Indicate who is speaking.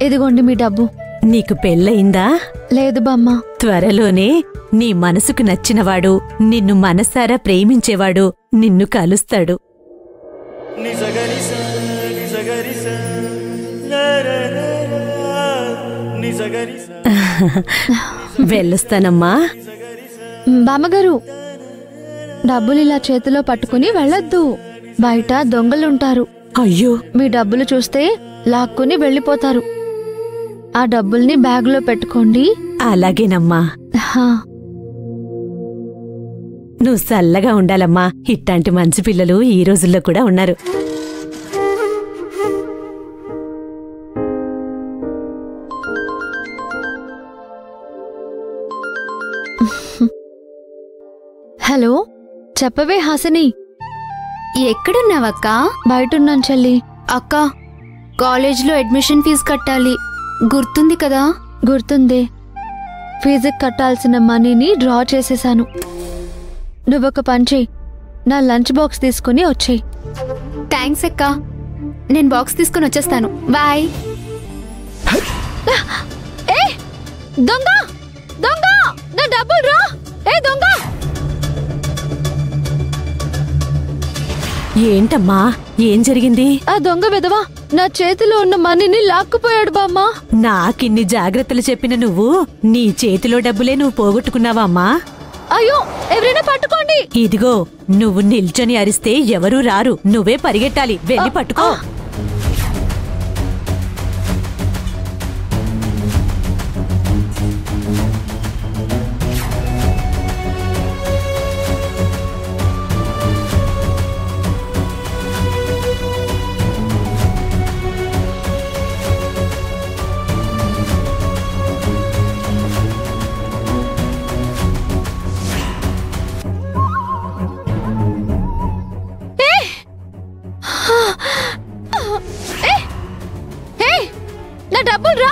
Speaker 1: ఇదిగోండి మీ డబ్బు.
Speaker 2: నీకు పెళ్ళయిందా?
Speaker 1: లేదు బామ్మ.
Speaker 2: త్వరలోనే నీ మనసుకు నచ్చినవాడు, నిన్ను మనసారా ప్రేమించేవాడు నిన్ను కలుస్తాడు. వెళ్ళొస్తానమ్మా.
Speaker 1: బామ్మగారు, డబ్బులు ఇలా చేతిలో పట్టుకుని వెళ్ళొద్దు. బయట దొంగలుంటారు.
Speaker 2: అయ్యో,
Speaker 1: మీ డబ్బులు చూస్తే లాక్కుని వెళ్ళిపోతారు. ఆ డబ్బుల్ని బ్యాగులో పెట్టుకోండి.
Speaker 2: అలాగేనమ్మా. నువ్వు చల్లగా ఉండాలమ్మా. ఇట్లాంటి మంచి పిల్లలు ఈ రోజుల్లో కూడా ఉన్నారు.
Speaker 1: హలో, చెప్పవే హాసిని.
Speaker 3: ఎక్కడున్నావక్కా?
Speaker 1: బయటున్నాను చెల్లి.
Speaker 3: అక్క, కాలేజ్లో అడ్మిషన్ ఫీజు కట్టాలి, గుర్తుంది కదా?
Speaker 1: గుర్తుందే. ఫీజుకి కట్టాల్సిన మనీని డ్రా చేసేశాను. నువ్వొక పని చెయ్యి, నా లంచ్ బాక్స్ తీసుకుని వచ్చేయి.
Speaker 3: థ్యాంక్స్ అక్క, నేను బాక్స్ తీసుకుని వచ్చేస్తాను. బాయ్.
Speaker 1: ఏ దొంగ దొంగ, నా డబ్బులు రా. ఏ దొంగ!
Speaker 2: ఏంటమ్మా, ఏం జరిగింది?
Speaker 1: ఆ దొంగ విధవా నా చేతిలో ఉన్న మనీని లాక్కుపోయాడు బామ్మ.
Speaker 2: నాకిన్ని జాగ్రత్తలు చెప్పిన నువ్వు నీ చేతిలో డబ్బులే నువ్వు పోగొట్టుకున్నావా అమ్మా?
Speaker 1: అయ్యో, ఎవరైనా పట్టుకోండి.
Speaker 2: ఇదిగో, నువ్వు నిల్చొని అరిస్తే ఎవరూ రారు. నువ్వే పరిగెట్టాలి. వెళ్ళి పట్టుకో.
Speaker 1: నా డబ్బులు రా.